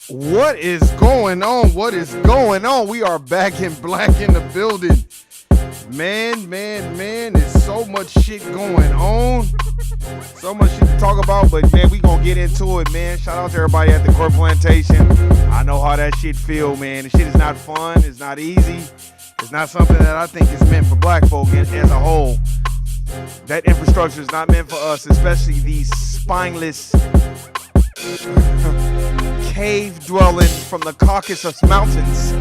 What is going on? What is going on? We are back in black in the building. Man, there's so much shit going on. So much shit to talk about, but man, we gonna get into it, man. Shout out to everybody at the Court Plantation. I know how that shit feel, man. The shit is not fun. It's not easy. It's not something that I think is meant for black folk as a whole. That infrastructure is not meant for us, especially these spineless cave dwelling from the Caucasus Mountains.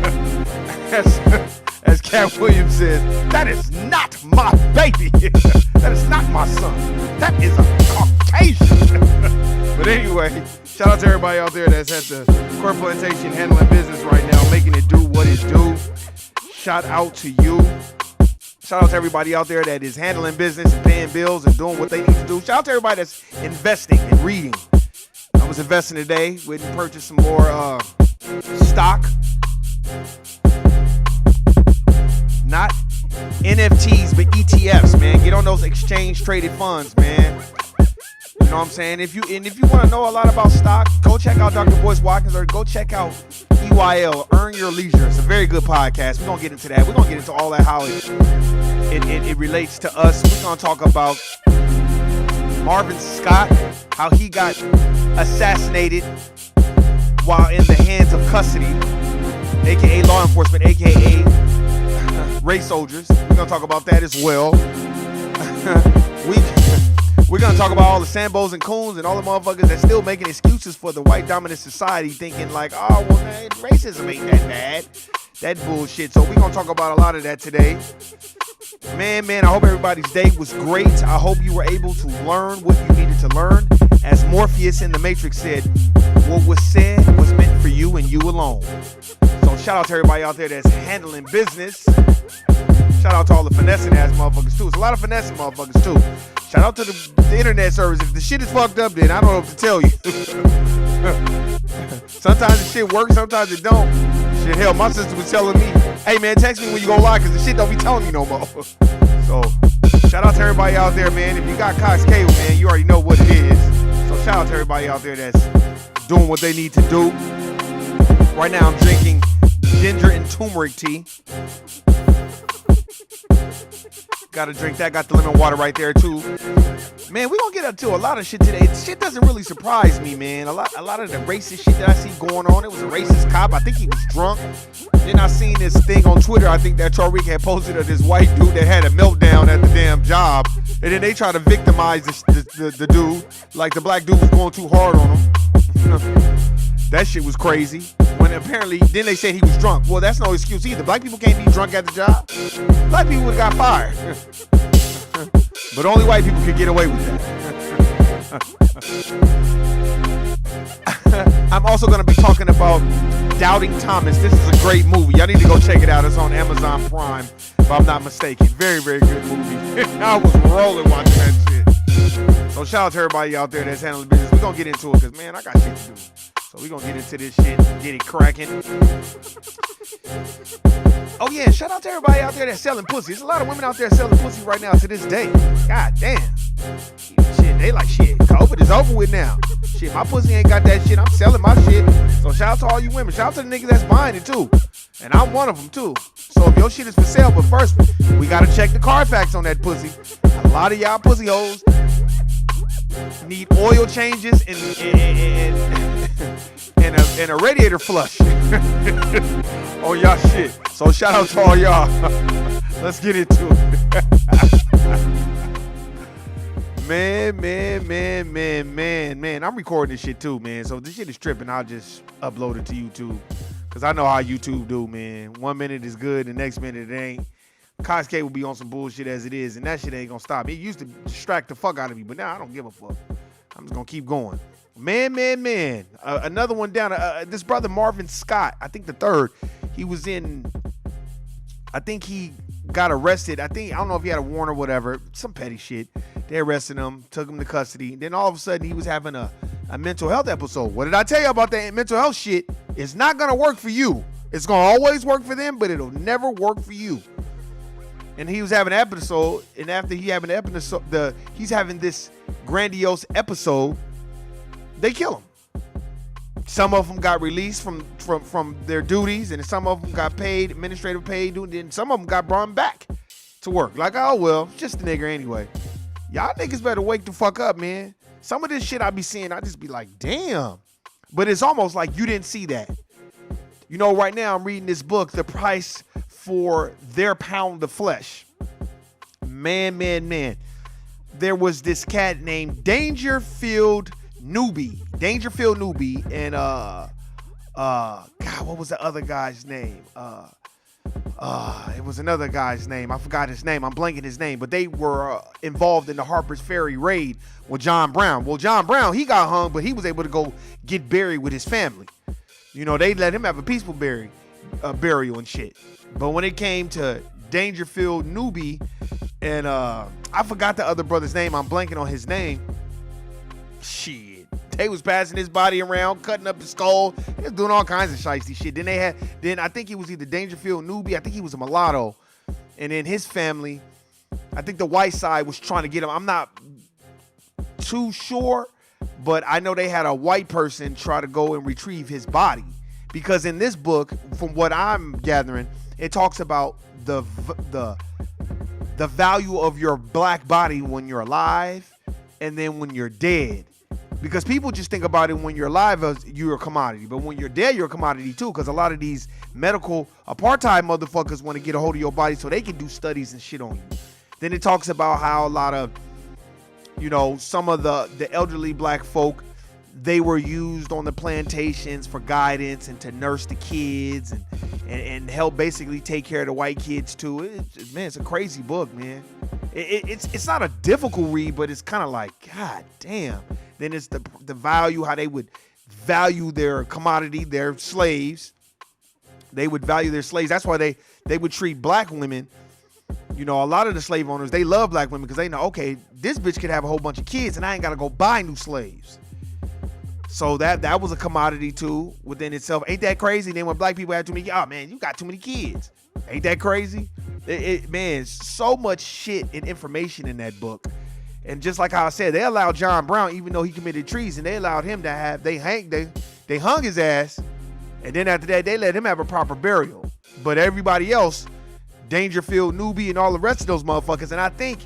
As Cat Williams says, that is not my baby. That is not my son. That is a Caucasian. But anyway, shout out to everybody out there that's at the Court Plantation handling business right now, making it do what it do. Shout out to you. Shout out to everybody out there that is handling business and paying bills and doing what they need to do. Shout out to everybody that's investing and reading. I was investing today. We purchased some more stock. Not NFTs, but ETFs, man. Get on those exchange traded funds, man. You know what I'm saying? If you want to know a lot about stock, go check out Dr. Boyce Watkins or go check out EYL, Earn Your Leisure. It's a very good podcast. We're going to get into that. We're going to get into all that, how it relates to us. We're going to talk about Arvinscott, how he got assassinated while in the hands of custody, aka law enforcement, aka race soldiers. We're gonna talk about that as well. We're gonna talk about all the Sambos and Coons and all the motherfuckers that's still making excuses for the white dominant society, thinking like, oh well, man, racism ain't that bad. That bullshit. So we're gonna talk about a lot of that today. Man, I hope everybody's day was great. I hope you were able to learn what you needed to learn. As Morpheus in The Matrix said, what was said was meant for you and you alone. So shout out to everybody out there that's handling business. Shout out to all the finessing ass motherfuckers too. It's a lot of finessing motherfuckers too. Shout out to the internet service. If the shit is fucked up, then I don't know what to tell you. Sometimes the shit works, sometimes it don't. Shit, hell, my sister was telling me, hey, man, text me when you go live because the shit don't be telling me no more. So, shout out to everybody out there, man. If you got Cox Cable, man, you already know what it is. So, shout out to everybody out there that's doing what they need to do. Right now, I'm drinking ginger and turmeric tea. Gotta drink that. Got the lemon water right there, too. Man, we gonna get up to a lot of shit today. Shit doesn't really surprise me, man. A lot of the racist shit that I see going on. It was a racist cop. I think he was drunk. Then I seen this thing on Twitter. I think that Tariq had posted of this white dude that had a meltdown at the damn job. And then they try to victimize the dude. Like the black dude was going too hard on him. That shit was crazy. When apparently, then they said he was drunk. Well, that's no excuse either. Black people can't be drunk at the job. Black people would have got fired. But only white people could get away with that. I'm also going to be talking about Doubting Thomas. This is a great movie. Y'all need to go check it out. It's on Amazon Prime, if I'm not mistaken. Very, very good movie. I was rolling watching that shit. So shout out to everybody out there that's handling business. We're going to get into it because, man, I got shit to do. So we're going to get into this shit, get it cracking. Oh, yeah, shout out to everybody out there that's selling pussy. There's a lot of women out there selling pussy right now to this day. God damn. Shit, they like, shit, COVID is over with now. Shit, my pussy ain't got that shit. I'm selling my shit. So shout out to all you women. Shout out to the niggas that's buying it, too. And I'm one of them, too. So if your shit is for sale, but first, we got to check the Carfax on that pussy. A lot of y'all pussy hoes need oil changes and a radiator flush on y'all shit. So shout out to all y'all. Let's get into it. Man. I'm recording this shit too, man. So if this shit is tripping, I'll just upload it to YouTube. Because I know how YouTube do, man. 1 minute is good, the next minute it ain't. Cox K will be on some bullshit as it is, and that shit ain't gonna stop. It used to distract the fuck out of me, but now I don't give a fuck. I'm just gonna keep going. Man. Another one down. This brother Marvin Scott, I think the third, he was in, I think he got arrested. I don't know if he had a warrant or whatever, some petty shit. They arrested him, took him to custody. Then all of a sudden he was having a mental health episode. What did I tell you about that mental health shit? It's not gonna work for you. It's gonna always work for them, but it'll never work for you. And he was having an episode, and after he having an episode, he's having this grandiose episode, they kill him. Some of them got released from their duties, and some of them got paid, administrative pay, and some of them got brought back to work. Like, oh, well, just a nigger anyway. Y'all niggas better wake the fuck up, man. Some of this shit I be seeing, I just be like, damn. But it's almost like you didn't see that. You know, right now I'm reading this book, The Price for Their Pound of Flesh. Man. There was this cat named Dangerfield Newby, and God, what was the other guy's name? It was another guy's name. I forgot his name. I'm blanking his name, but they were involved in the Harper's Ferry raid with John Brown. Well, John Brown, he got hung, but he was able to go get buried with his family. You know, they let him have a peaceful burial and shit. But when it came to Dangerfield Newby, and I forgot the other brother's name. I'm blanking on his name. Shit. They was passing his body around, cutting up his skull. They was doing all kinds of shiesty shit. Then I think he was either Dangerfield Newby. I think he was a mulatto. And then his family, I think the white side was trying to get him. I'm not too sure, but I know they had a white person try to go and retrieve his body. Because in this book, from what I'm gathering, it talks about the value of your black body when you're alive and then when you're dead. Because people just think about it when you're alive as you're a commodity. But when you're dead, you're a commodity too. Because a lot of these medical apartheid motherfuckers want to get a hold of your body so they can do studies and shit on you. Then it talks about how a lot of, you know, some of the elderly black folk, they were used on the plantations for guidance and to nurse the kids and help basically take care of the white kids too. It's a crazy book, man. It's not a difficult read, but it's kind of like, God damn. Then it's the value, how they would value their commodity, their slaves. They would value their slaves. That's why they would treat black women. You know, a lot of the slave owners, they love black women because they know, okay, this bitch could have a whole bunch of kids and I ain't got to go buy new slaves. So that was a commodity too within itself. Ain't that crazy? Then when black people have too many, oh man, you got too many kids. Ain't that crazy? Man, so much shit and information in that book. And just like how I said, they allowed John Brown, even though he committed treason, they allowed him to have, they hung his ass. And then after that, they let him have a proper burial. But everybody else, Dangerfield, Newby, and all the rest of those motherfuckers. And I think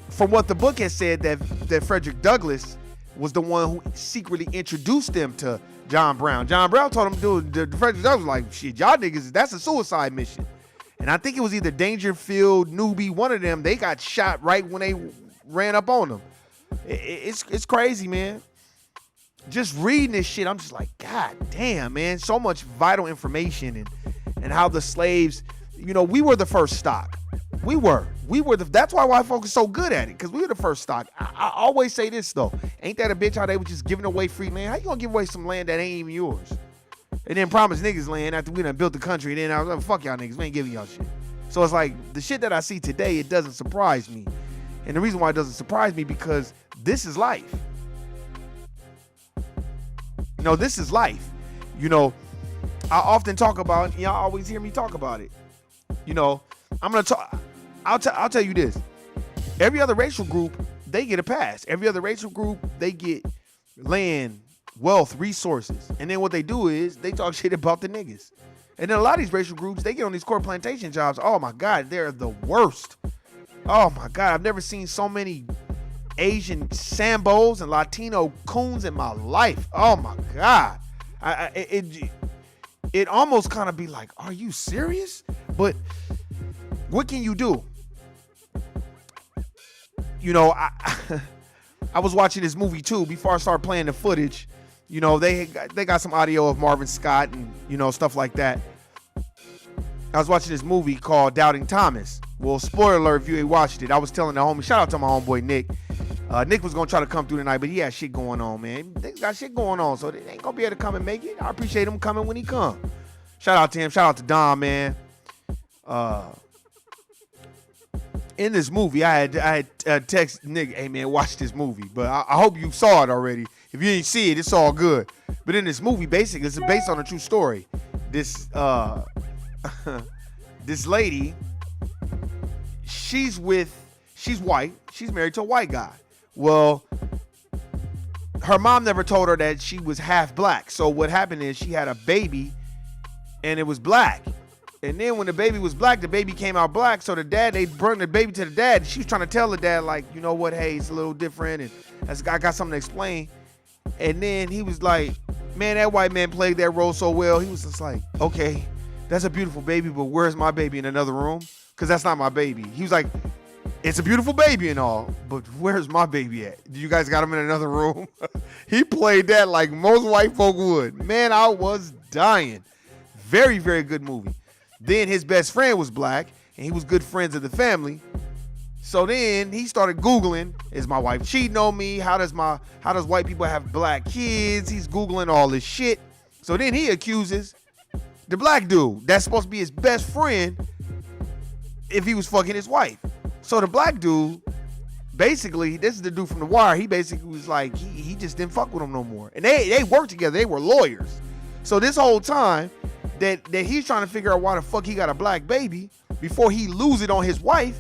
from what the book has said, that Frederick Douglass was the one who secretly introduced them to John Brown. John Brown told him to do, Frederick Douglass was like, shit, y'all niggas, that's a suicide mission. And I think it was either Dangerfield, Newby, one of them, they got shot right when they ran up on them. It's crazy, man. Just reading this shit, I'm just like, God damn, man. So much vital information and how the slaves, you know, we were the first stock. We were that's why white folks are so good at it, because we were the first stock. I always say this though, ain't that a bitch how they were just giving away free land? How you gonna give away some land that ain't even yours? And then promise niggas land after we done built the country, and then I was like, fuck y'all niggas, we ain't giving y'all shit. So it's like, the shit that I see today, it doesn't surprise me. And the reason why it doesn't surprise me, because this is life. You know, this is life. You know, I often talk about, y'all always hear me talk about it. You know, I'll tell you this. Every other racial group, they get a pass. Every other racial group, they get land, wealth, resources. And then what they do is they talk shit about the niggas. And then a lot of these racial groups, they get on these core plantation jobs. Oh my God, they're the worst. Oh my God, I've never seen so many Asian Sambos and Latino coons in my life. Oh my God. It almost kind of be like, are you serious? But what can you do? You know, I was watching this movie too before I started playing the footage. You know, they got some audio of Marvin Scott and, you know, stuff like that. I was watching this movie called Doubting Thomas. Well, spoiler alert if you ain't watched it. I was telling the homie, shout out to my homeboy Nick. Nick was going to try to come through tonight, but he had shit going on, man. They got shit going on, so they ain't going to be able to come and make it. I appreciate him coming when he come. Shout out to him. Shout out to Don, man. In this movie, I had text Nick, hey, man, watch this movie. But I hope you saw it already. If you didn't see it, it's all good. But in this movie, basically, it's based on a true story. This this lady, she's white. She's married to a white guy. Well, her mom never told her that she was half black. So what happened is she had a baby and it was black. And then when the baby was black, the baby came out black. So the dad, they brought the baby to the dad. She was trying to tell the dad, like, you know what, hey, it's a little different. And I got something to explain. And then he was like, man, that white man played that role so well. He was just like, okay, that's a beautiful baby, but where's my baby in another room? Because that's not my baby. He was like, it's a beautiful baby and all, but where's my baby at? Do you guys got him in another room? He played that like most white folk would. Man, I was dying. Very, very good movie. Then his best friend was black, and he was good friends of the family. So then he started Googling, is my wife cheating on me? How does white people have black kids? He's Googling all this shit. So then he accuses the black dude that's supposed to be his best friend if he was fucking his wife. So the black dude, basically, this is the dude from The Wire. He basically was like, he just didn't fuck with him no more. And they worked together. They were lawyers. So this whole time that he's trying to figure out why the fuck he got a black baby before he lose it on his wife,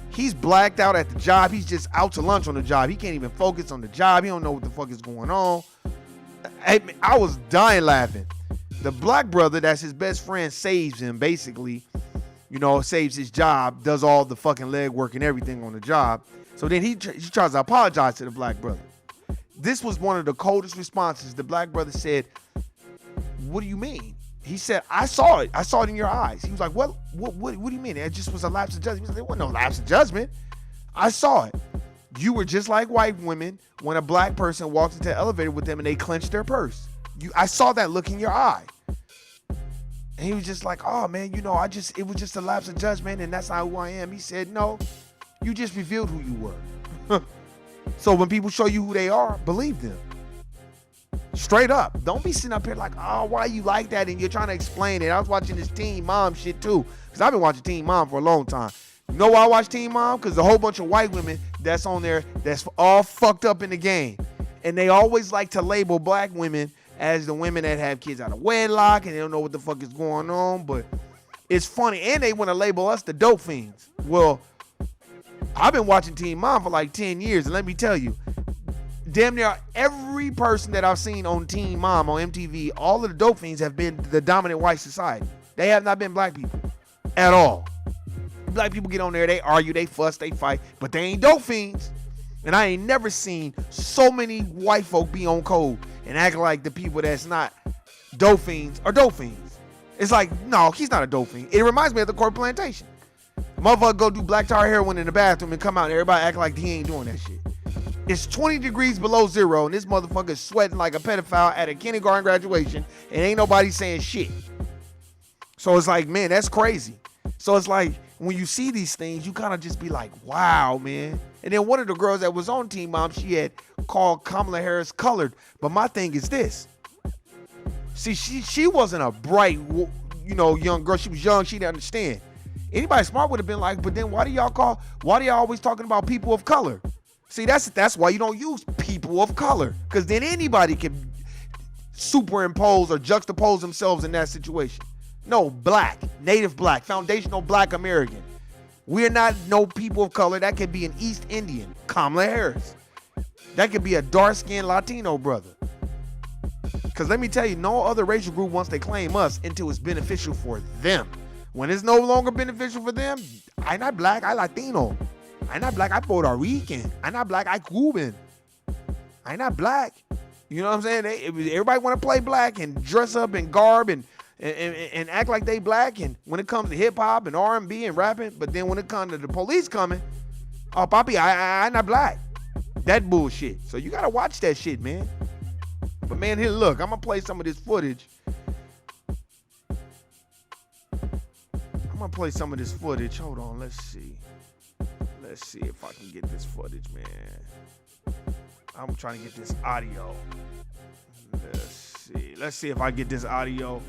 he's blacked out at the job. He's just out to lunch on the job. He can't even focus on the job. He don't know what the fuck is going on. I was dying laughing. The black brother that's his best friend saves him, basically, you know, saves his job, does all the fucking leg work and everything on the job. So then he tries to apologize to the black brother. This was one of the coldest responses. The black brother said, what do you mean? He said, I saw it. I saw it in your eyes. He was like, what do you mean? It just was a lapse of judgment. He said, there wasn't no lapse of judgment. I saw it. You were just like white women when a black person walks into the elevator with them and they clench their purse. I saw that look in your eye. And he was just like, oh man, you know, it was just a lapse of judgment and that's not who I am. He said, no, you just revealed who you were. So when people show you who they are, believe them. Straight up. Don't be sitting up here like, oh, why you like that? And you're trying to explain it. I was watching this Teen Mom shit too. Because I've been watching Teen Mom for a long time. You know why I watch Teen Mom? Because a whole bunch of white women that's on there that's all fucked up in the game. And they always like to label black women as the women that have kids out of wedlock and they don't know what the fuck is going on. But it's funny. And they want to label us the dope fiends. Well, I've been watching Teen Mom for like 10 years. And let me tell you, damn near every person that I've seen on Teen Mom on MTV, all of the dope fiends have been the dominant white society. They have not been black people at all. Black people get on there, they argue, they fuss, they fight, but they ain't dope fiends. And I ain't never seen so many white folk be on code and act like the people that's not dope fiends are dope fiends. It's like, no, he's not a dope fiend. It reminds me of the Court Plantation. The motherfucker go do black tar heroin in the bathroom and come out and everybody act like he ain't doing that shit. It's 20 degrees below zero and this motherfucker is sweating like a pedophile at a kindergarten graduation and ain't nobody saying shit. So it's like, man, that's crazy. So it's like, when you see these things, you kind of just be like, wow, man. And then one of the girls that was on Teen Mom, she had called Kamala Harris colored. But my thing is this. See, she wasn't a bright, young girl. She was young. She didn't understand. Anybody smart would have been like, but then why do y'all always talking about people of color? See, that's why you don't use people of color. Because then anybody can superimpose or juxtapose themselves in that situation. No, black, native black, foundational black American. We're not no people of color. That could be an East Indian, Kamala Harris. That could be a dark-skinned Latino brother. Because let me tell you, no other racial group wants to claim us until it's beneficial for them. When it's no longer beneficial for them, I'm not black, I Latino. I'm not black, I Puerto Rican. I'm not black, I Cuban. I'm not black. You know what I'm saying? Everybody want to play black and dress up in garb and act like they black, and when it comes to hip hop and R&B and rapping, but then when it comes to the police coming, oh, papi, I not black. That bullshit. So you gotta watch that shit, man. But man, here, look, I'm gonna play some of this footage. Hold on, let's see. Let's see if I can get this footage, man. I'm trying to get this audio. Let's see if I get this audio.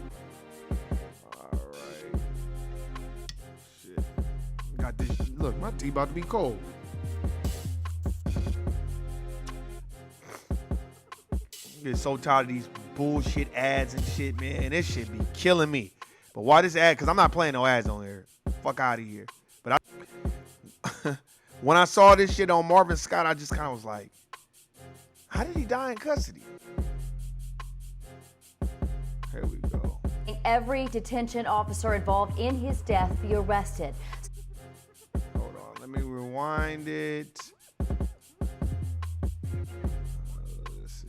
Got this. Look, my tea about to be cold. I get so tired of these bullshit ads and shit, man. This shit be killing me. But why this ad? Because I'm not playing no ads on here. Fuck out of here. But when I saw this shit on Marvin Scott, I just kind of was like, how did he die in custody? Here we go. Every detention officer involved in his death be arrested. Hold on, let me rewind it. Let's see.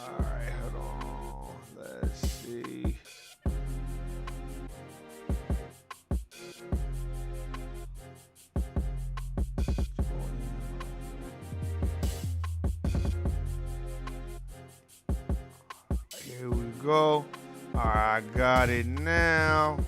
All right, hold on. Let's see. Here we go. All right, I got it now.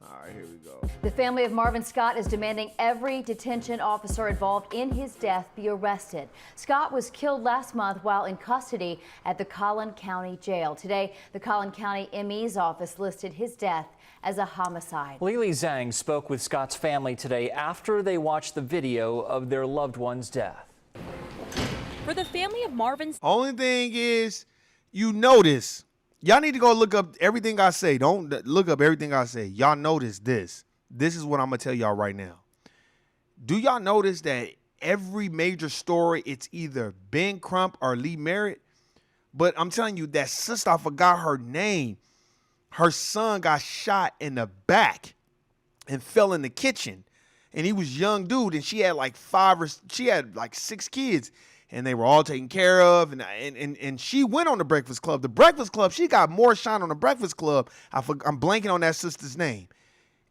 All right, here we go. The family of Marvin Scott is demanding every detention officer involved in his death be arrested. Scott was killed last month while in custody at the Collin County Jail. Today, the Collin County ME's office listed his death as a homicide. Lily Zhang spoke with Scott's family today after they watched the video of their loved one's death. For the family of Marvin, only thing is, you notice, y'all need to go look up everything I say. Don't look up everything I say. Y'all notice this. This is what I'm going to tell y'all right now. Do y'all notice that every major story, it's either Ben Crump or Lee Merritt? But I'm telling you, that sister, I forgot her name. Her son got shot in the back and fell in the kitchen. And he was a young dude, and she had like 6 kids. And they were all taken care of, and she went on the Breakfast Club. The Breakfast Club, she got more shine on the Breakfast Club. I'm blanking on that sister's name.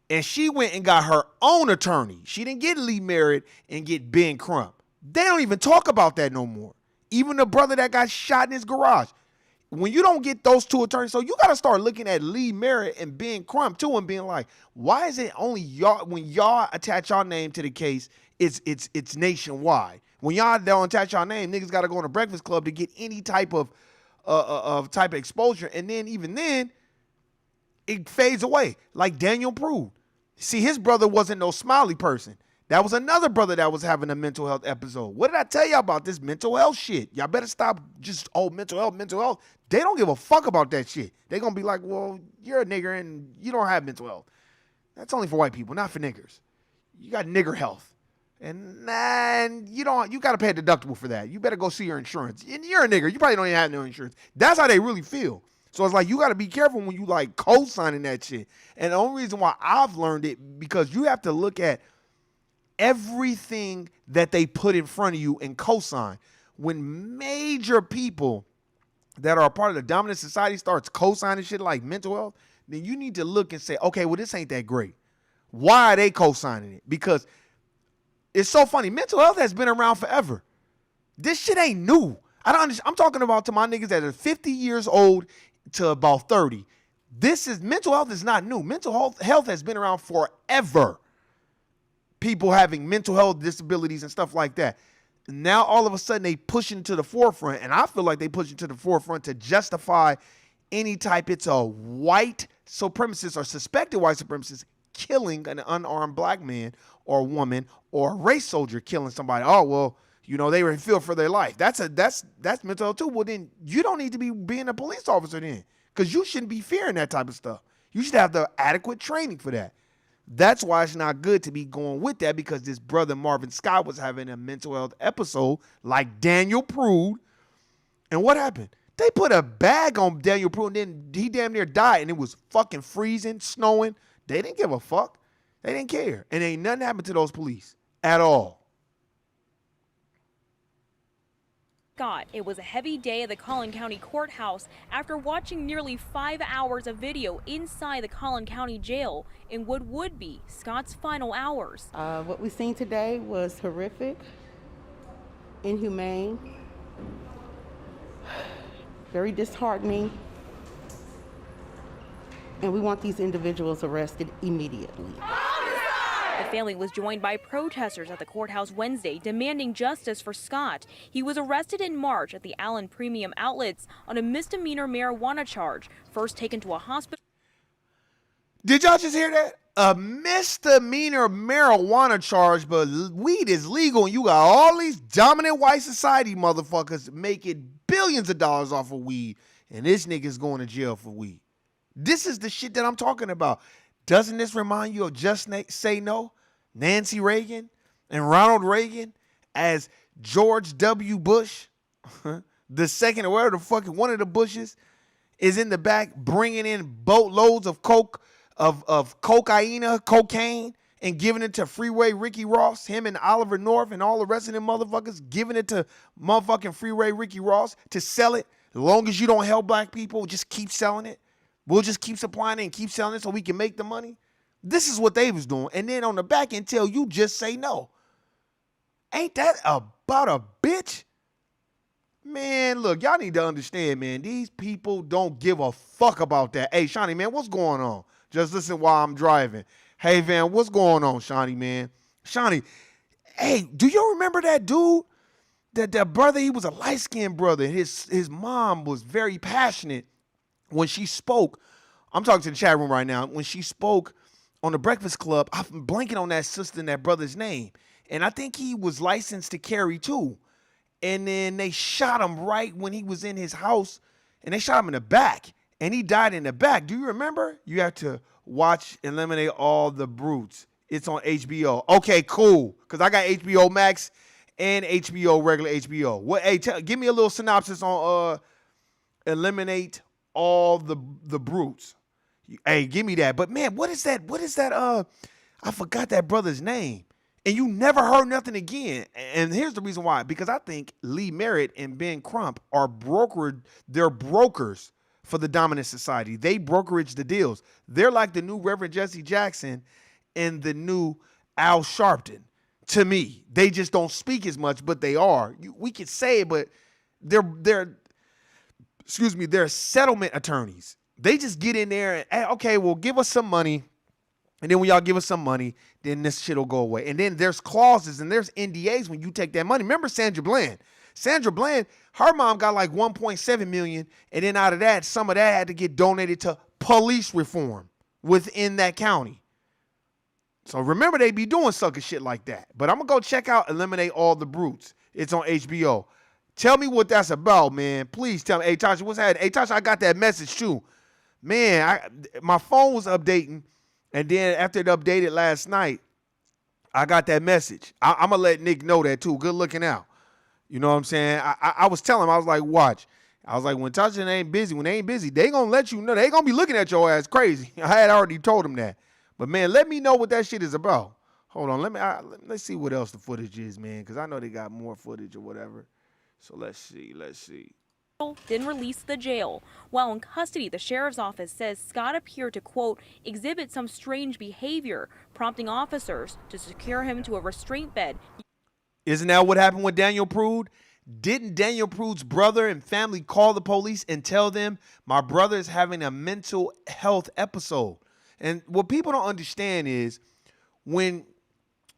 And she went and got her own attorney. She didn't get Lee Merritt and get Ben Crump. They don't even talk about that no more. Even the brother that got shot in his garage. When you don't get those two attorneys, so you got to start looking at Lee Merritt and Ben Crump too and being like, why is it only y'all, when y'all attach y'all name to the case, it's nationwide. When y'all don't attach y'all name, niggas got to go on the Breakfast Club to get any type of exposure. And then even then, it fades away. Like Daniel proved. See, his brother wasn't no smiley person. That was another brother that was having a mental health episode. What did I tell y'all about this mental health shit? Y'all better stop just, mental health, mental health. They don't give a fuck about that shit. They gonna be like, well, you're a nigger and you don't have mental health. That's only for white people, not for niggers. You got nigger health. And you got to pay a deductible for that. You better go see your insurance. And you're a nigger. You probably don't even have no insurance. That's how they really feel. So it's like you got to be careful when you like co-signing that shit. And the only reason why I've learned it, because you have to look at everything that they put in front of you and co-sign. When major people that are a part of the dominant society starts co-signing shit like mental health, then you need to look and say, okay, well, this ain't that great. Why are they co-signing it? Because it's so funny. Mental health has been around forever. This shit ain't new. I'm talking about to my niggas that are 50 years old to about 30. Mental health is not new. Mental health has been around forever. People having mental health disabilities and stuff like that. Now all of a sudden they push it to the forefront, and I feel like they push it to the forefront to justify any type it's a white supremacist or suspected white supremacist killing an unarmed black man or woman or a race soldier killing somebody. Oh, well, they were in fear for their life. That's mental health too. Well, then you don't need to be being a police officer then, because you shouldn't be fearing that type of stuff. You should have the adequate training for that. That's why it's not good to be going with that, because this brother Marvin Scott was having a mental health episode like Daniel Prude. And what happened? They put a bag on Daniel Prude and then he damn near died, and it was fucking freezing, snowing. They didn't give a fuck. They didn't care. And ain't nothing happened to those police at all. Scott, it was a heavy day at the Collin County Courthouse after watching nearly 5 hours of video inside the Collin County Jail in what would be Scott's final hours. What we seen today was horrific, inhumane, very disheartening, and we want these individuals arrested immediately. The family was joined by protesters at the courthouse Wednesday demanding justice for Scott. He was arrested in March at the Allen Premium Outlets on a misdemeanor marijuana charge, first taken to a hospital. Did y'all just hear that? A misdemeanor marijuana charge, but weed is legal, and you got all these dominant white society motherfuckers making billions of dollars off of weed, and this nigga's going to jail for weed. This is the shit that I'm talking about. Doesn't this remind you of Just Say No, Nancy Reagan, and Ronald Reagan as George W. Bush, the second or whatever the fucking one of the Bushes, is in the back bringing in boatloads of cocaine, and giving it to Freeway Ricky Ross, him and Oliver North and all the rest of them motherfuckers, giving it to motherfucking Freeway Ricky Ross to sell it. As long as you don't help black people, just keep selling it. We'll just keep supplying it and keep selling it so we can make the money. This is what they was doing. And then on the back end tell you just say no. Ain't that about a bitch? Man, look, y'all need to understand, man. These people don't give a fuck about that. Hey, Shawnee, man, what's going on? Just listen while I'm driving. Hey, Van, what's going on, Shawnee, man? Shawnee, hey, do you remember that dude? That brother, he was a light-skinned brother. His mom was very passionate when she spoke. I'm talking to the chat room right now. When she spoke on the Breakfast Club, I'm blanking on that sister and that brother's name. And I think he was licensed to carry too. And then they shot him right when he was in his house, and they shot him in the back, and he died in the back. Do you remember? You have to watch Eliminate All the Brutes. It's on HBO. Okay, cool. Because I got HBO Max and HBO, regular HBO. What? Hey, give me a little synopsis on Eliminate All the Brutes. Hey, give me that. But man, what is that? I forgot that brother's name. And you never heard nothing again. And here's the reason why. Because I think Lee Merritt and Ben Crump are they're brokers for the dominant society. They brokerage the deals. They're like the new Reverend Jesse Jackson and the new Al Sharpton. To me, they just don't speak as much, but they are. We could say it, but they're settlement attorneys. They just get in there and, hey, okay, well, give us some money. And then when y'all give us some money, then this shit will go away. And then there's clauses and there's NDAs when you take that money. Remember Sandra Bland? Sandra Bland, her mom got like $1.7 million. And then out of that, some of that had to get donated to police reform within that county. So remember, they be doing sucker shit like that. But I'm going to go check out Eliminate All the Brutes. It's on HBO. Tell me what that's about, man. Please tell me. Hey, Tasha, what's happening? Hey, Tasha, I got that message too. Man, my phone was updating. And then after it updated last night, I got that message. I'm going to let Nick know that too. Good looking out. You know what I'm saying? I was telling him, I was like, watch. I was like, when Tasha ain't busy, when they ain't busy, they going to let you know. They going to be looking at your ass crazy. I had already told him that. But, man, let me know what that shit is about. Hold on. Let's see what else the footage is, man, because I know they got more footage or whatever. So let's see. Then released to the jail. While in custody, the sheriff's office says Scott appeared to, quote, exhibit some strange behavior, prompting officers to secure him to a restraint bed. Isn't that what happened with Daniel Prude? Didn't Daniel Prude's brother and family call the police and tell them, my brother is having a mental health episode? And what people don't understand is when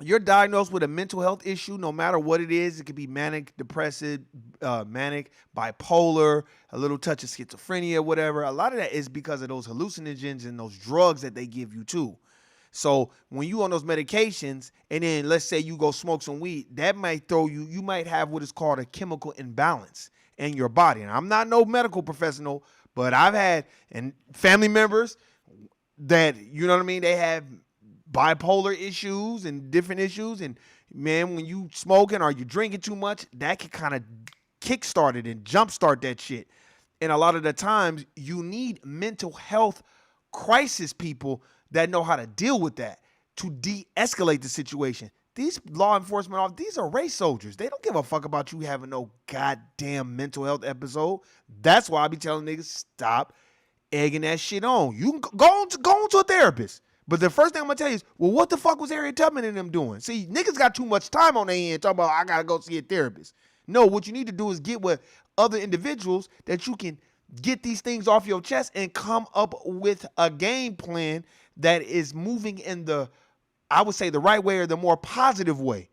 you're diagnosed with a mental health issue, no matter what it is, it could be manic, depressive, manic, bipolar, a little touch of schizophrenia, whatever. A lot of that is because of those hallucinogens and those drugs that they give you too. So when you on those medications and then let's say you go smoke some weed, that might throw you might have what is called a chemical imbalance in your body. And I'm not no medical professional, but I've had and family members that, you know what I mean, they have bipolar issues and different issues. And man, when you smoking or you drinking too much, that can kind of kickstart it and jumpstart that shit. And a lot of the times you need mental health crisis people that know how to deal with that to de-escalate the situation. These law enforcement officers, these are race soldiers. They don't give a fuck about you having no goddamn mental health episode. That's why I be telling niggas, stop egging that shit on. You can go on to a therapist. But the first thing I'm going to tell you is, well, what the fuck was Harriet Tubman and them doing? See, niggas got too much time on their hand talking about, I got to go see a therapist. No, what you need to do is get with other individuals that you can get these things off your chest and come up with a game plan that is moving in the, I would say, the right way or the more positive way.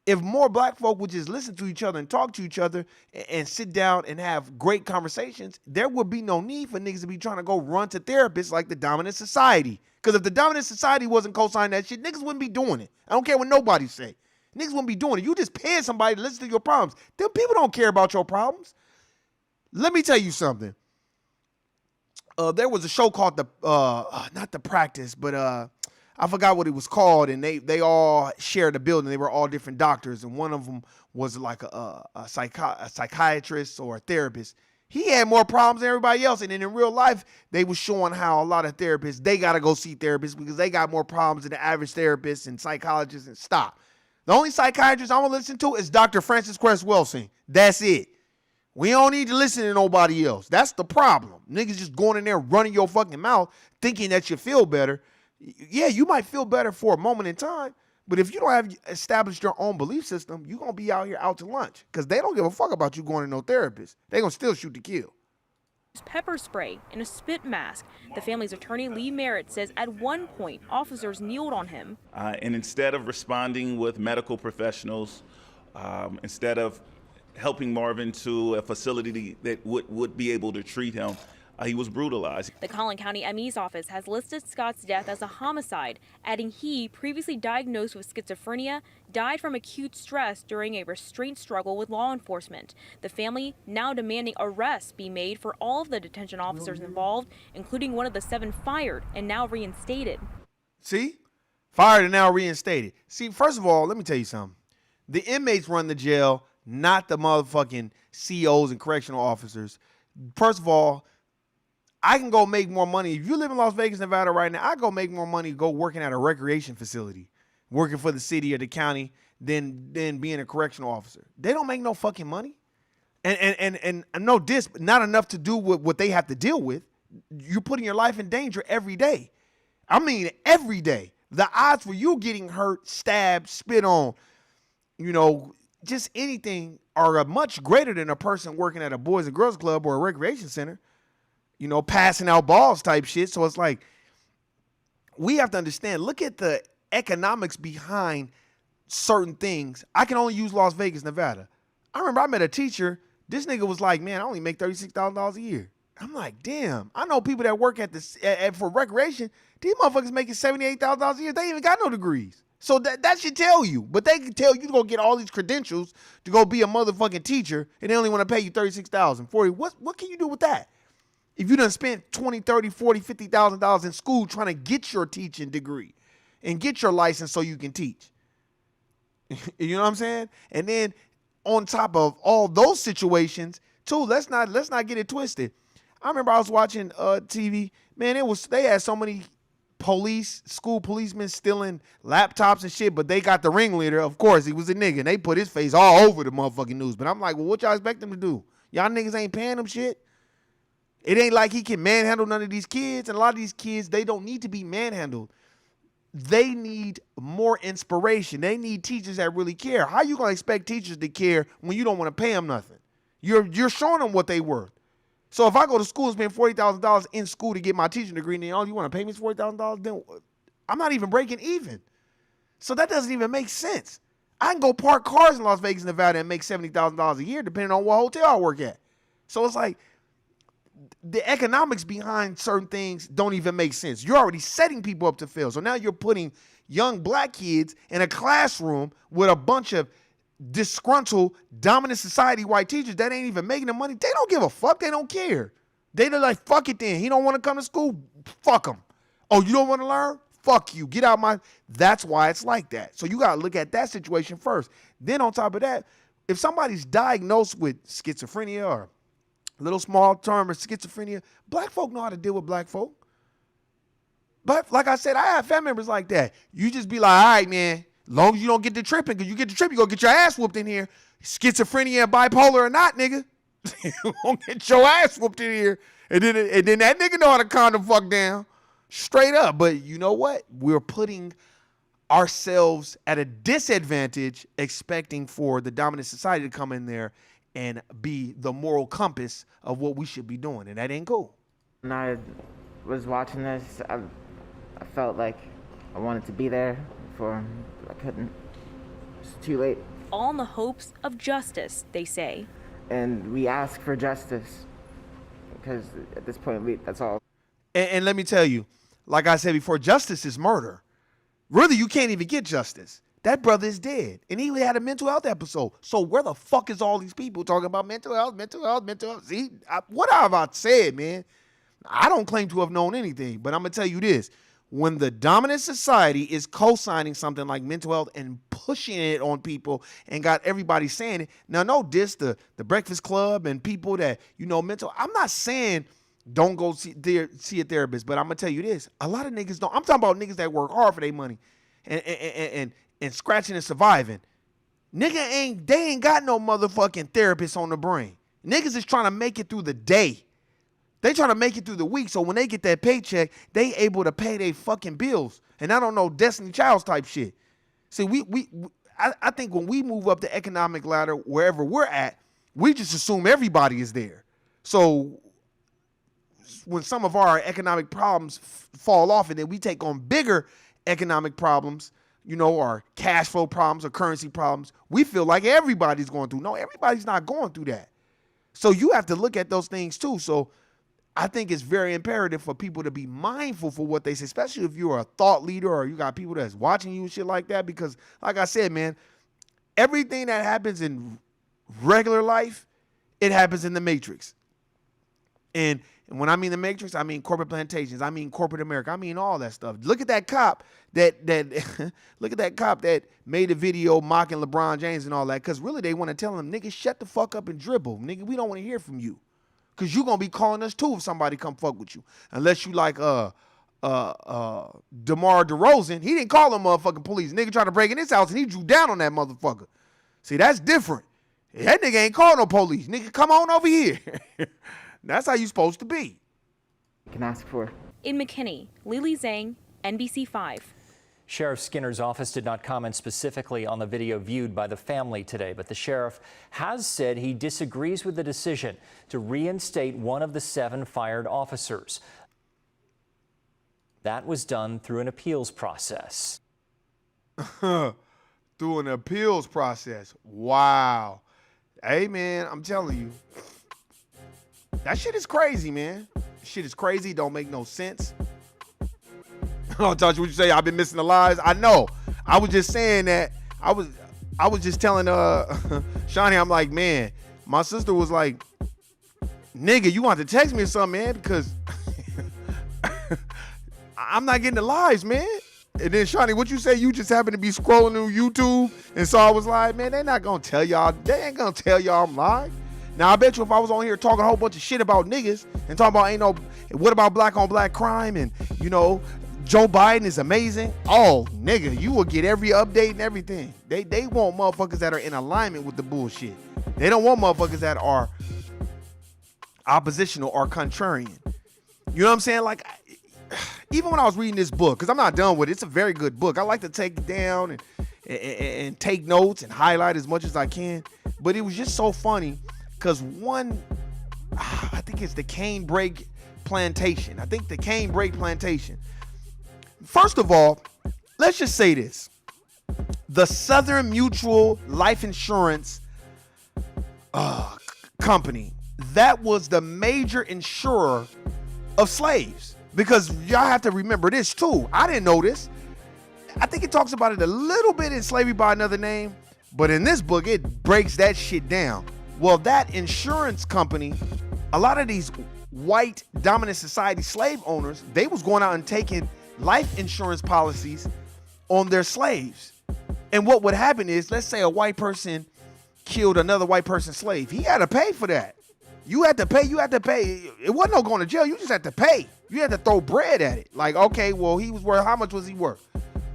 If more black folk would just listen to each other and talk to each other and sit down and have great conversations, there would be no need for niggas to be trying to go run to therapists like the dominant society. Because if the dominant society wasn't co-signing that shit, niggas wouldn't be doing it. I don't care what nobody say. Niggas wouldn't be doing it. You just paying somebody to listen to your problems. Them people don't care about your problems. Let me tell you something. There was a show called not The Practice, but I forgot what it was called, and they all shared a building. They were all different doctors, and one of them was like a psychiatrist or a therapist. He had more problems than everybody else, and then in real life, they were showing how a lot of therapists, they got to go see therapists because they got more problems than the average therapist and psychologist, and stop. The only psychiatrist I'm going to listen to is Dr. Francis Cress Welsing. That's it. We don't need to listen to nobody else. That's the problem. Niggas just going in there running your fucking mouth thinking that you feel better. Yeah, you might feel better for a moment in time, but if you don't have established your own belief system, you're going to be out here out to lunch because they don't give a fuck about you going to no therapist. They're going to still shoot to kill. Pepper spray and a spit mask. The family's attorney, Lee Merritt, says at one point, officers kneeled on him. And instead of responding with medical professionals, instead of helping Marvin to a facility that would be able to treat him, he was brutalized. The Collin County ME's office has listed Scott's death as a homicide, adding he, previously diagnosed with schizophrenia, died from acute stress during a restraint struggle with law enforcement. The family now demanding arrests be made for all of the detention officers involved, including one of the 7 fired and now reinstated. See? Fired and now reinstated. See, first of all, let me tell you something. The inmates run the jail, not the motherfucking COs and correctional officers. First of all, I can go make more money. If you live in Las Vegas, Nevada right now, I go make more money go working at a recreation facility, working for the city or the county than being a correctional officer. They don't make no fucking money. And no diss, but not enough to do with what they have to deal with. You're putting your life in danger every day. I mean, every day. The odds for you getting hurt, stabbed, spit on, you know, just anything are much greater than a person working at a Boys and Girls Club or a recreation center. You know, passing out balls type shit. So it's like, we have to understand, look at the economics behind certain things. I can only use Las Vegas, Nevada. I remember I met a teacher. This nigga was like, man, I only make $36,000 a year. I'm like, damn. I know people that work at for recreation. These motherfuckers making $78,000 a year. They ain't even got no degrees. So that should tell you. But they can tell you to go get all these credentials to go be a motherfucking teacher, and they only want to pay you $36,000, $40,000. What can you do with that? If you done spent $20,000, $30,000, $40,000, $50,000 in school trying to get your teaching degree and get your license so you can teach. You know what I'm saying? And then on top of all those situations, too, let's not get it twisted. I remember I was watching TV. Man, they had so many school policemen stealing laptops and shit, but they got the ringleader. Of course, he was a nigga, and they put his face all over the motherfucking news. But I'm like, well, what y'all expect them to do? Y'all niggas ain't paying them shit. It ain't like he can manhandle none of these kids. And a lot of these kids, they don't need to be manhandled. They need more inspiration. They need teachers that really care. How you gonna expect teachers to care when you don't want to pay them nothing? You're showing them what they worth. So if I go to school and spend $40,000 in school to get my teaching degree, and then all you want to pay me is $40,000, then I'm not even breaking even. So that doesn't even make sense. I can go park cars in Las Vegas, Nevada, and make $70,000 a year, depending on what hotel I work at. So it's like the economics behind certain things don't even make sense. You're already setting people up to fail. So now you're putting young black kids in a classroom with a bunch of disgruntled, dominant society white teachers that ain't even making the money. They don't give a fuck. They don't care. They're like, fuck it then. He don't want to come to school? Fuck him. Oh, you don't want to learn? Fuck you. Get out my... That's why it's like that. So you got to look at that situation first. Then on top of that, if somebody's diagnosed with schizophrenia or little small term of schizophrenia, black folk know how to deal with black folk. But like I said, I have family members like that. You just be like, all right, man, long as you don't get the tripping, because you get the trip, you gonna get your ass whooped in here. Schizophrenia and bipolar or not, nigga. You gonna get your ass whooped in here. And then that nigga know how to calm the fuck down. Straight up. But you know what? We're putting ourselves at a disadvantage expecting for the dominant society to come in there and be the moral compass of what we should be doing. And that ain't cool. When I was watching this, I felt like I wanted to be there before I couldn't. It's too late. All in the hopes of justice, they say. And we ask for justice because at this point, that's all. And let me tell you, like I said before, justice is murder. Really, you can't even get justice. That brother is dead. And he had a mental health episode. So where the fuck is all these people talking about mental health? See, what have I said, man? I don't claim to have known anything, but I'm going to tell you this. When the dominant society is co-signing something like mental health and pushing it on people and got everybody saying it, now no diss the Breakfast Club and people that, mental. I'm not saying don't go see a therapist, but I'm going to tell you this. A lot of niggas don't. I'm talking about niggas that work hard for their money and scratching and surviving. They ain't got no motherfucking therapist on the brain. Niggas is trying to make it through the day. They trying to make it through the week, so when they get that paycheck, they able to pay their fucking bills. And I don't know, Destiny Child's type shit. See, I think when we move up the economic ladder, wherever we're at, we just assume everybody is there. So when some of our economic problems fall off and then we take on bigger economic problems, or cash flow problems or currency problems, we feel like everybody's going through. No, everybody's not going through that. So you have to look at those things too. So I think it's very imperative for people to be mindful for what they say, especially if you're a thought leader or you got people that's watching you and shit like that. Because like I said, man, everything that happens in regular life, it happens in the Matrix. And when I mean the Matrix, I mean corporate plantations, I mean corporate America, I mean all that stuff. Look at that cop that look at that cop that made a video mocking LeBron James and all that, because really they want to tell him, nigga, shut the fuck up and dribble. Nigga, we don't want to hear from you. Because you're going to be calling us too if somebody come fuck with you. Unless you like DeMar DeRozan. He didn't call them motherfucking police. Nigga tried to break in his house and he drew down on that motherfucker. See, that's different. That nigga ain't called no police. Nigga, come on over here. That's how you supposed to be. You can ask for. In McKinney, Lily Zhang, NBC5. Sheriff Skinner's office did not comment specifically on the video viewed by the family today, but the sheriff has said he disagrees with the decision to reinstate one of the 7 fired officers. That was done through an appeals process. Through an appeals process. Wow. Hey, man, I'm telling you. That shit is crazy, man. Shit is crazy. Don't make no sense. I'll tell you what you say. I've been missing the lies. I know. I was just saying that. I was just telling Shawnee, I'm like, man, my sister was like, nigga, you want to text me or something, man, because I'm not getting the lies, man. And then Shawnee, what you say? You just happened to be scrolling through YouTube and so I was like, man, they not gonna tell y'all. They ain't gonna tell y'all I'm lying. Now I bet you if I was on here talking a whole bunch of shit about niggas and talking about what about black on black crime and Joe Biden is amazing. Oh, nigga, you will get every update and everything. They want motherfuckers that are in alignment with the bullshit. They don't want motherfuckers that are oppositional or contrarian. You know what I'm saying? Like, even when I was reading this book, because I'm not done with it, it's a very good book. I like to take it down and take notes and highlight as much as I can. But it was just so funny because I think it's the Canebrake Plantation. First of all, let's just say this. The Southern Mutual Life Insurance company, that was the major insurer of slaves. Because y'all have to remember this too. I didn't know this. I think it talks about it a little bit in Slavery by Another Name, but in this book, it breaks that shit down. Well, that insurance company, a lot of these white dominant society slave owners, they was going out and taking life insurance policies on their slaves. And what would happen is, let's say a white person killed another white person's slave. He had to pay for that. You had to pay. It wasn't no going to jail. You just had to pay. You had to throw bread at it. Like, okay, well, he was worth, how much was he worth?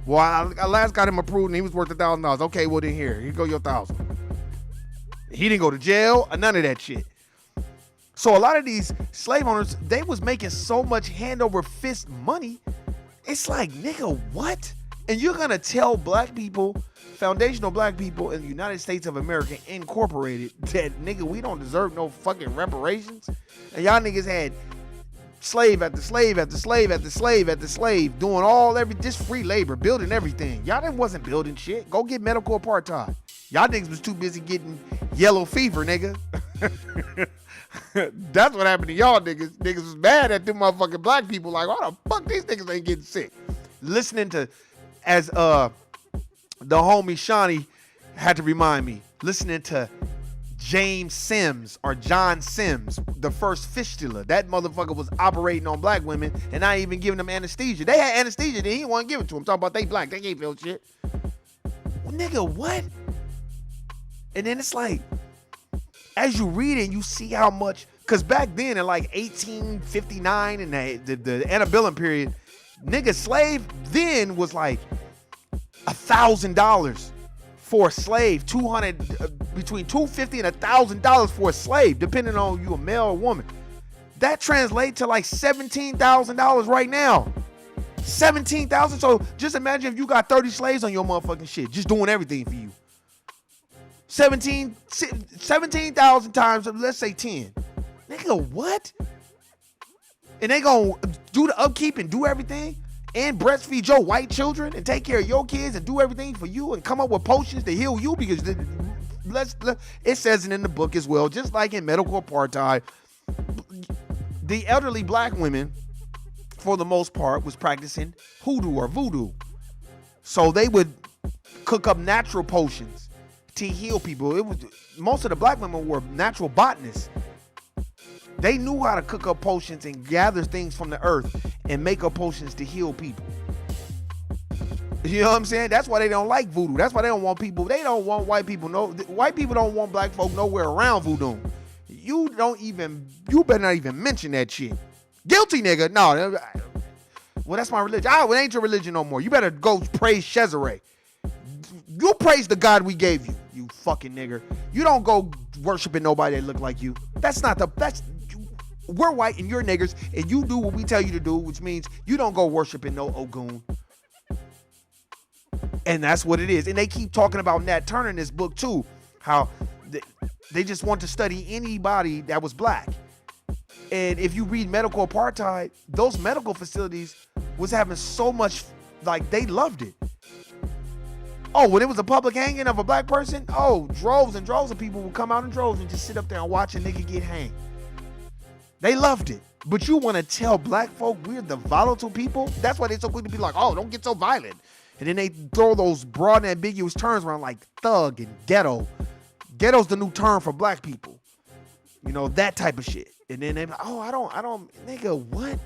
Well, I last got him approved and he was worth $1,000. Okay, well then here go your $1,000. He didn't go to jail or none of that shit. So a lot of these slave owners, they was making so much hand over fist money. It's like, nigga, what? And you're gonna tell black people, foundational black people in the United States of America Incorporated, that nigga, we don't deserve no fucking reparations? And y'all niggas had slave after slave after slave after slave after slave doing just free labor, building everything. Y'all wasn't building shit. Go get medical apartheid. Y'all niggas was too busy getting yellow fever, nigga. That's what happened to y'all niggas. Niggas was mad at them motherfucking black people. Like, why the fuck these niggas ain't getting sick? Listening to, as the homie Shawnee had to remind me, listening to James Sims or John Sims, the first fistula. That motherfucker was operating on black women and not even giving them anesthesia. They had anesthesia, then he didn't want to give it to them. Talking about they black, they can't feel shit. Well, nigga, what? And then it's like, as you read it, you see how much, because back then in like 1859 and the antebellum period, nigga, slave then was like $1,000 for a slave, between $250 and $1,000 for a slave, depending on you a male or woman. That translates to like $17,000 right now. $17,000. So just imagine if you got 30 slaves on your motherfucking shit, just doing everything for you. 17,000 times, let's say 10. Nigga, what? And they gonna do the upkeep and do everything and breastfeed your white children and take care of your kids and do everything for you and come up with potions to heal you, because it says it in the book as well, just like in medical apartheid, the elderly black women, for the most part, was practicing hoodoo or voodoo. So they would cook up natural potions to heal people. Most of the black women were natural botanists. They knew how to cook up potions and gather things from the earth and make up potions to heal people. You know what I'm saying? That's why they don't like voodoo. That's why they don't want people. They don't want white people. No, white people don't want black folk nowhere around voodoo. You better not even mention that shit. Guilty, nigga. No. Well, that's my religion. It ain't your religion no more. You better go praise Cesare. You praise the God we gave you, you fucking nigger. You don't go worshiping nobody that look like you. We're white and you're niggers, and you do what we tell you to do, which means you don't go worshiping no Ogun. And that's what it is. And they keep talking about Nat Turner in this book too, how they just want to study anybody that was black. And if you read Medical Apartheid, those medical facilities was having so much, like, they loved it. Oh, when it was a public hanging of a black person, droves and droves of people would come out in droves and just sit up there and watch a nigga get hanged. They loved it. But you want to tell black folk we're the volatile people? That's why they so quick to be like, oh, don't get so violent. And then they throw those broad and ambiguous terms around like thug and ghetto. Ghetto's the new term for black people. You know, that type of shit. And then they be like, oh, I don't, nigga, what?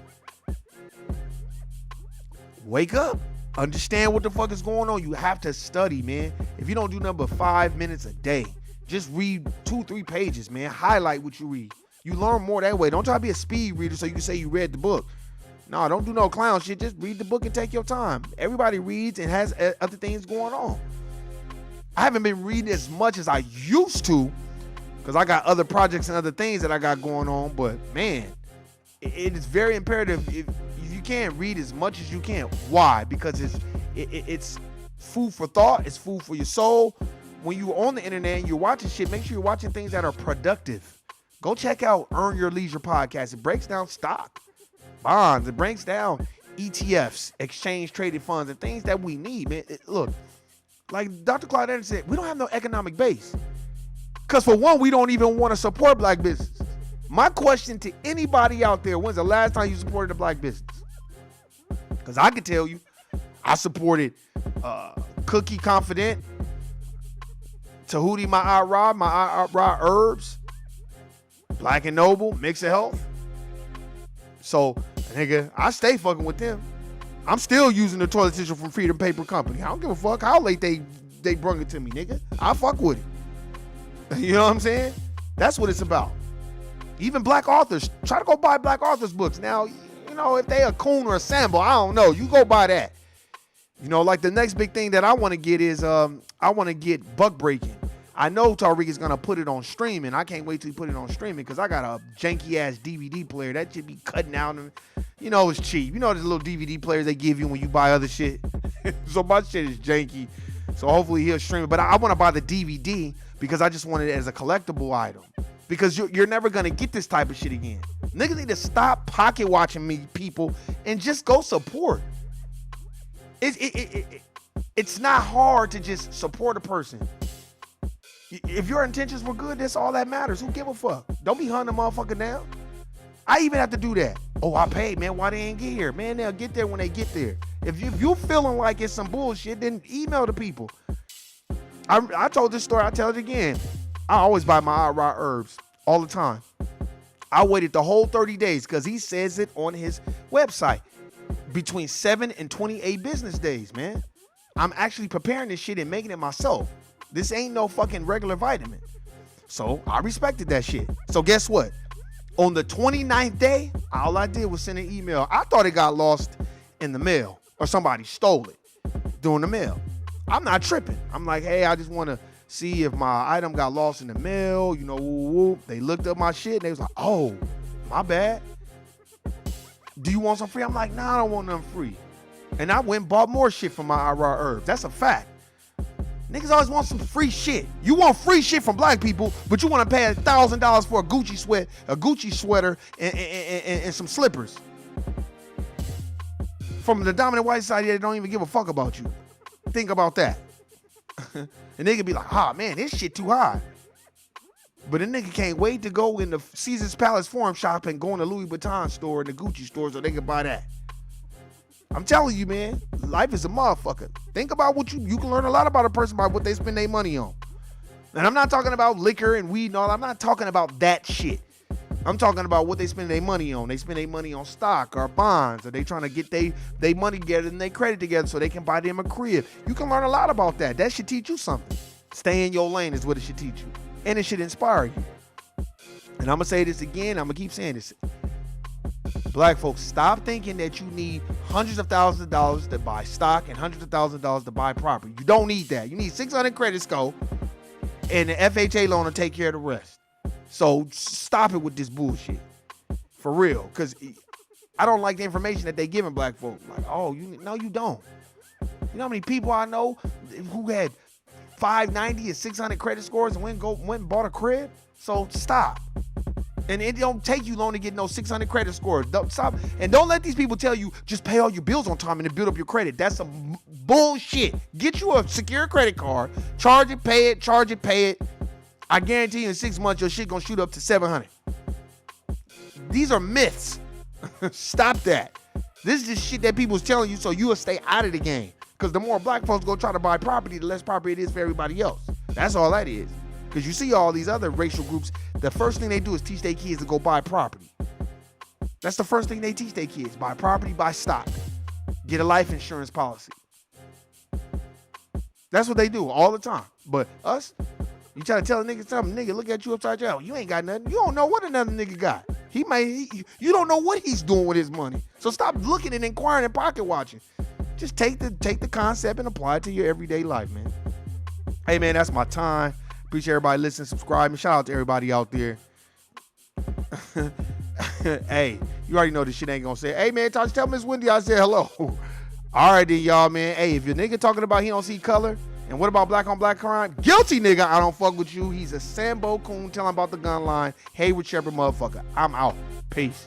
Wake up. Understand what the fuck is going on. You have to study, man. If you don't do nothing but 5 minutes a day, just read 2-3 pages, man. Highlight what you read. You learn more that way. Don't try to be a speed reader so you can say you read the book. No, don't do no clown shit. Just read the book and take your time. Everybody reads and has other things going on. I haven't been reading as much as I used to because I got other projects and other things that I got going on. But, man, it is very imperative if you can't read as much as you can. Why? Because it's food for thought. It's food for your soul. When you're on the internet and you're watching shit, make sure you're watching things that are productive. Go check out Earn Your Leisure podcast. It breaks down stock, bonds. It breaks down ETFs, exchange traded funds, and things that we need, man. Look, like Dr. Claude Anderson said, we don't have no economic base. Because for one, we don't even want to support black businesses. My question to anybody out there, when's the last time you supported a black business? Because I can tell you, I supported Cookie Confident, Tahuti my Herbs, Black and Noble, Mix of Health. So, nigga, I stay fucking with them. I'm still using the toilet tissue from Freedom Paper Company. I don't give a fuck how late they brung it to me, nigga. I fuck with it. You know what I'm saying? That's what it's about. Even black authors, try to go buy black authors books. Now, you know, if they a coon or a sambo, I don't know. You go buy that. You know, like the next big thing that I want to get is I want to get Buck Breaking. I know Tariq is going to put it on streaming. I can't wait till he put it on streaming because I got a janky-ass DVD player. That should be cutting out. And, you know, it's cheap. You know the little DVD players they give you when you buy other shit? So my shit is janky. So hopefully he'll stream it. But I want to buy the DVD because I just want it as a collectible item. Because you're never going to get this type of shit again. Niggas need to stop pocket watching me, people, and just go support. It's not hard to just support a person. If your intentions were good, that's all that matters. Who give a fuck? Don't be hunting a motherfucker down. I even have to do that. Oh, I paid, man. Why they ain't get here? Man, they'll get there when they get there. If you're feeling like it's some bullshit, then email the people. I told this story. I tell it again. I always buy my herbs all the time. I waited the whole 30 days because he says it on his website. Between 7 and 28 business days, man. I'm actually preparing this shit and making it myself. This ain't no fucking regular vitamin. So I respected that shit. So guess what? On the 29th day, all I did was send an email. I thought it got lost in the mail or somebody stole it during the mail. I'm not tripping. I'm like, hey, I just want to see if my item got lost in the mail. You know, woo, woo. They looked up my shit and they was like, oh, my bad. Do you want some free? I'm like, nah, I don't want nothing free. And I went and bought more shit from my herbs. That's a fact. Niggas always want some free shit. You want free shit from black people, but you want to pay $1,000 for a Gucci sweater, and some slippers. From the dominant white side, they don't even give a fuck about you. Think about that. And they could be like, ah, man, this shit too high. But a nigga can't wait to go in the Caesar's Palace Forum shop and go in the Louis Vuitton store and the Gucci store so they can buy that. I'm telling you, man, life is a motherfucker. Think about what you can learn a lot about a person by what they spend their money on. And I'm not talking about liquor and weed and all. I'm not talking about that shit. I'm talking about what they spend their money on. They spend their money on stock or bonds, or they trying to get they money together and their credit together so they can buy them a crib. You can learn a lot about that. That should teach you something. Stay in your lane is what it should teach you. And it should inspire you. And I'm going to say this again. I'm going to keep saying this. Black folks, stop thinking that you need hundreds of thousands of dollars to buy stock and hundreds of thousands of dollars to buy property. You don't need that. You need 600 credit score and the FHA loan to take care of the rest. So stop it with this bullshit. For real. Because I don't like the information that they giving black folks. Like, oh, no, you don't. You know how many people I know who had 590 and 600 credit scores and went and bought a crib? So stop. And it don't take you long to get no 600 credit score. Don't stop. And don't let these people tell you just pay all your bills on time and then build up your credit. That's some bullshit. Get you a secure credit card. Charge it, pay it, charge it, pay it. I guarantee you in 6 months your shit gonna shoot up to 700. These are myths. Stop that. This is just shit that people's telling you so you'll stay out of the game. Because the more black folks go try to buy property, the less property it is for everybody else. That's all that is. Because you see all these other racial groups, the first thing they do is teach their kids to go buy property. That's the first thing they teach their kids. Buy property, buy stock. Get a life insurance policy. That's what they do all the time. But us, you try to tell a nigga something, nigga look at you upside down. You ain't got nothing. You don't know what another nigga got. You don't know what he's doing with his money. So stop looking and inquiring and pocket watching. Just take the concept and apply it to your everyday life, man. Hey, man, that's my time. Appreciate everybody listening, subscribing. Shout out to everybody out there. Hey, you already know this shit ain't gonna say, hey, man, tell Miss Wendy I said hello. All right, then, y'all, man. Hey, if your nigga talking about he don't see color, and what about black on black crime? Guilty, nigga. I don't fuck with you. He's a Sambo coon telling about the gun line. Hayward Shepherd motherfucker. I'm out. Peace.